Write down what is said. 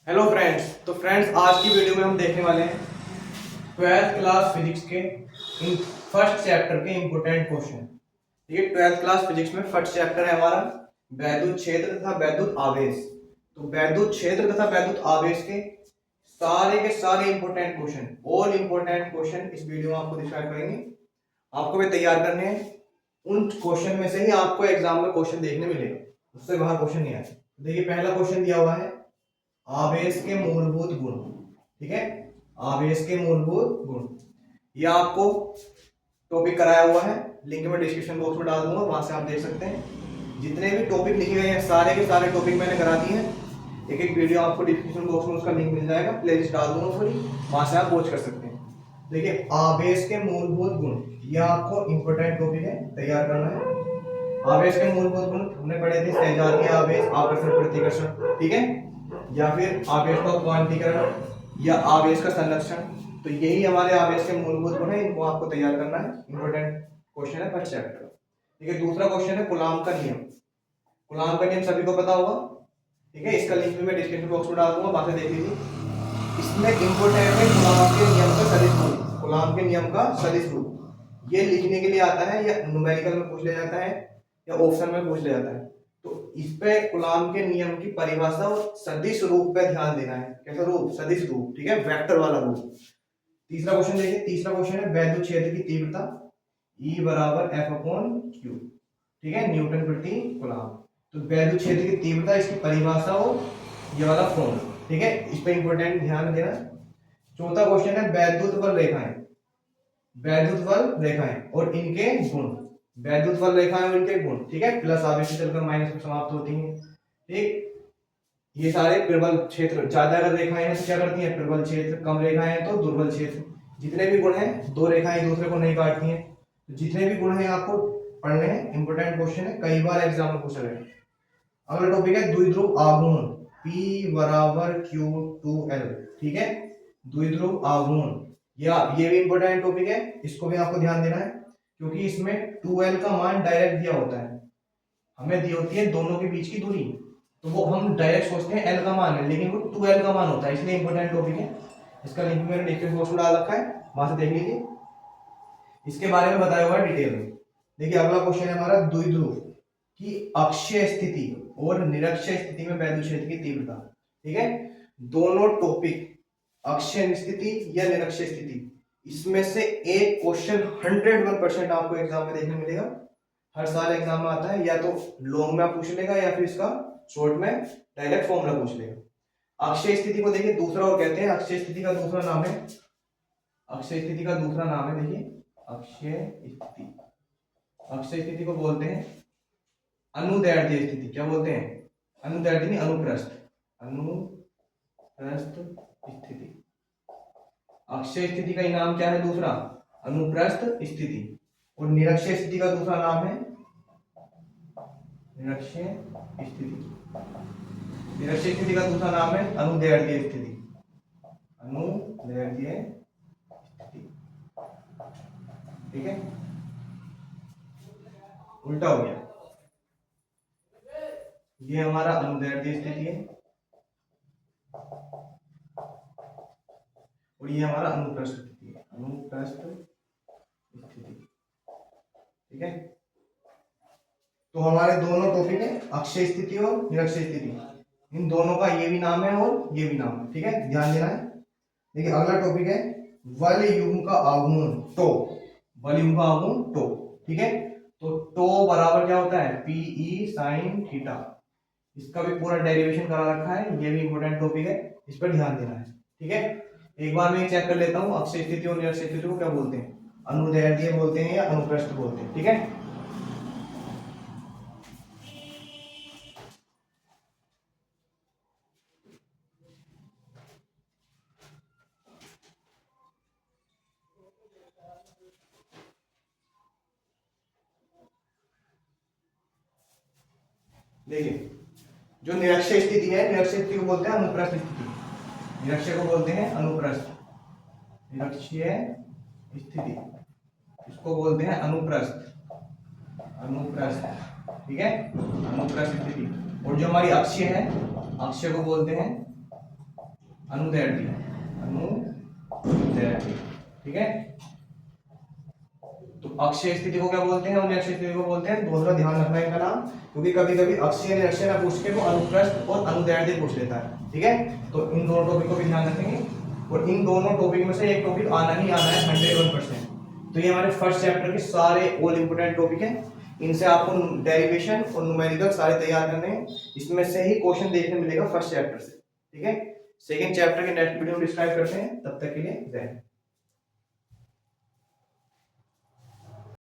Hello friends. तो friends, आज की वीडियो में हम देखने वाले हैं ट्वेल्थ क्लास फिजिक्स के फर्स्ट चैप्टर के इंपोर्टेंट क्वेश्चन। ये ट्वेल्थ क्लास फिजिक्स में फर्स्ट चैप्टर है हमारा वैद्युत क्षेत्र तथा वैद्युत आवेश। तो वैद्युत क्षेत्र तथा वैद्युत आवेश के सारे important question, all important question इस वीडियो में आपको डिस्क्राइब करेंगे। आपको वे तैयार करने हैं। उन क्वेश्चन में से ही आपको एग्जाम में क्वेश्चन देखने मिलेगा, उससे बाहर क्वेश्चन नहीं आए। देखिए, पहला क्वेश्चन दिया हुआ है आवेश के मूलभूत गुण। ठीक है, आवेश के मूलभूत गुण। यह आपको टॉपिक कराया हुआ है, लिंक में डिस्क्रिप्शन बॉक्स में डाल दूंगा, वहां से आप देख सकते हैं। जितने भी टॉपिक लिखे गए हैं सारे के सारे टॉपिक मैंने करा दिए हैं। एक एक वीडियो आपको डिस्क्रिप्शन बॉक्स में उसका लिंक मिल जाएगा, प्लेलिस्ट डाल दूंगा पूरी, वहां से आप वॉच कर सकते हैं। देखिए, आवेश के मूलभूत गुण, यह आपको इंपोर्टेंट टॉपिक है, तैयार करना है। आवेश के मूलभूत गुण हमने पढ़े थे, सजातीय आवेश, आकर्षण प्रतिकर्षण, ठीक है, या फिर आवेश का क्वांटीकरण या आवेश का संरक्षण। तो यही हमारे आवेश के मूलभूत गुण है, इनको आपको तैयार करना है। इंपोर्टेंट क्वेश्चन है फर्स्ट चैप्टर। ठीक है, दूसरा क्वेश्चन है कूलॉम का नियम। कूलॉम का नियम सभी को पता होगा, ठीक है, इसका लिंक भी मैं डिस्क्रिप्शन बॉक्स में डाल दूंगा, वहां से देख लीजिए। इसमें इंपोर्टेंट है कूलॉम के नियम का सदिश रूप। कूलॉम के नियम का सदिश रूप ये लिखने के लिए आता है, या न्यूमेरिकल में पूछ लिया जाता है, या ऑप्शन में पूछ लिया जाता है। तो इस पे कूलॉम के नियम की परिभाषा और सदिश रूप पे ध्यान देना है। कैसा रूप? सदिश रूप, ठीक है, वेक्टर वाला रूप। तीसरा क्वेश्चन देखिए, तीसरा क्वेश्चन है वैद्युत क्षेत्र की तीव्रता E बराबर F अपॉन Q, ठीक है, न्यूटन प्रति कूलॉम। तो वैद्युत क्षेत्र की तीव्रता, इसकी परिभाषा और ये वाला फॉर्म, ठीक है, इस पे इंपॉर्टेंट ध्यान देना। चौथा क्वेश्चन है वैद्युत बल रेखाएं। वैद्युत बल रेखाएं और इनके गुण। वैद्युत बल रेखाएं और इनके गुण, ठीक है, प्लस आवेश से चलकर माइनस में समाप्त होती हैं। ठीक, ये सारे प्रबल क्षेत्र, ज्यादा अगर रेखाएं हैं तो क्या करती हैं? प्रबल क्षेत्र। कम रेखाएं हैं तो दुर्बल क्षेत्र। जितने भी गुण हैं, दो रेखाएं एक दूसरे को नहीं काटती हैं। तो जितने भी गुण हैं आपको पढ़ने हैं, इंपोर्टेंट क्वेश्चन है, कई बार एग्जाम में पूछा गया। अगला टॉपिक है द्विध्रुव आघूर्ण, P बराबर Q2L, ठीक है, द्विध्रुव आघूर्ण। या ये भी इंपॉर्टेंट टॉपिक है, इसको भी आपको ध्यान देना है, क्योंकि इसमें 2L का मान डायरेक्ट दिया होता है। हमें दी होती है दोनों के बीच की दूरी, तो वो हम डायरेक्ट सोचते हैं L का मान है, लेकिन वो 2L का मान होता है, इसलिए इंपॉर्टेंट टॉपिक है। इसका लिंक मैंने डिस्क्रिप्शन बॉक्स में डाल रखा है, वहां से देख लीजिए, इसके बारे में बताया हुआ है डिटेल में। देखिए, अगला क्वेश्चन है हमारा द्विध्रुव की अक्षीय स्थिति और निरक्षीय स्थिति में वैद्युत क्षेत्र की तीव्रता। ठीक है, दोनों टॉपिक, अक्षीय स्थिति या निरक्षीय स्थिति, इसमें से एक क्वेश्चन 101% आपको एग्जाम में देखने मिलेगा। हर साल एग्जाम में आता है, या तो लॉन्ग में पूछ लेगा या फिर इसका शॉर्ट में डायरेक्ट फॉर्मूला पूछ लेगा। अक्षीय स्थिति को देखिए दूसरा और कहते हैं, अक्षीय स्थिति का दूसरा नाम है, अक्षीय स्थिति का दूसरा नाम है, देखिए, अक्षीय स्थिति। अक्षीय स्थिति को बोलते हैं अनुदैर्ध्य स्थिति। क्या बोलते हैं? अनुदैर्ध्य नहीं, अनुप्रस्थ, अनुप्रस्थ स्थिति। अक्षीय स्थिति का नाम क्या है दूसरा? अनुप्रस्थ स्थिति। और निरक्षीय स्थिति का दूसरा नाम है निरक्षीय स्थिति। निरक्षीय स्थिति का दूसरा नाम है अनुदैर्ध्य स्थिति। अनुदैर्ध्य स्थिति, ठीक है, उल्टा हो गया। ये हमारा अनुदैर्ध्य स्थिति है और ये हमारा अनुप्रस्थ स्थिति है, अनुप्रस्थ स्थिति, ठीक है। तो हमारे दोनों टॉपिक है, अक्षीय स्थिति और निरक्षीय स्थिति। इन दोनों का ये भी नाम है और ये भी नाम है, ठीक है, ध्यान देना है। देखिए, अगला टॉपिक है बल युग्म का आघूर्ण टो। बल युग्म का आघूर्ण टो, ठीक है। तो टो बराबर क्या होता है? P E sine theta. इसका भी पूरा डेरिवेशन करा रखा है, ये भी इंपॉर्टेंट टॉपिक है, इस पर ध्यान देना है, ठीक है। एक बार मैं चेक कर लेता हूँ, अक्षीय स्थिति और निरक्षीय स्थिति को क्या बोलते हैं? अनुदैर्ध्य बोलते हैं या अनुप्रस्थ बोलते हैं, ठीक है। देखिए, जो निरक्षीय स्थिति है, निरक्षीय स्थिति को बोलते हैं अनुप्रस्थ स्थिति। निरक्षीय को बोलते हैं अनुप्रस्थ, निरक्षीय स्थिति, इसको बोलते हैं अनुप्रस्थ, अनुप्रस्थ, ठीक है, अनुप्रस्थ स्थिति। और जो हमारी अक्षीय है, अक्षीय को बोलते हैं अनुदैर्ध्य, अनुदैर्ध्य, ठीक है। तो अक्षीय स्थिति को क्या बोलते हैं, अक्षीय स्थिति को बोलते हैं। दोनों का ध्यान रखना है इनका नाम, क्योंकि कभी कभी अक्षीय निरक्षीय ना पूछ के वो अनुप्रस्थ और अनुदैर्ध्य पूछ लेता है, ठीक है। तो इन दोनों टॉपिक को भी ध्यान रखेंगे, और इन दोनों टॉपिक में से एक टॉपिक आना ही आना है 101%। तो ये हमारे फर्स्ट चैप्टर के सारे ऑल इंपोर्टेंट टॉपिक हैं। इनसे आपको डेरिवेशन और न्यूमेरिकल सारे तैयार करने हैं। इसमें से ही क्वेश्चन देखने मिलेगा फर्स्ट चैप्टर से, ठीक है। सेकंड चैप्टर के नेक्स्ट वीडियो में डिस्क्राइब करते हैं। तब तक के लिए जय हिंद।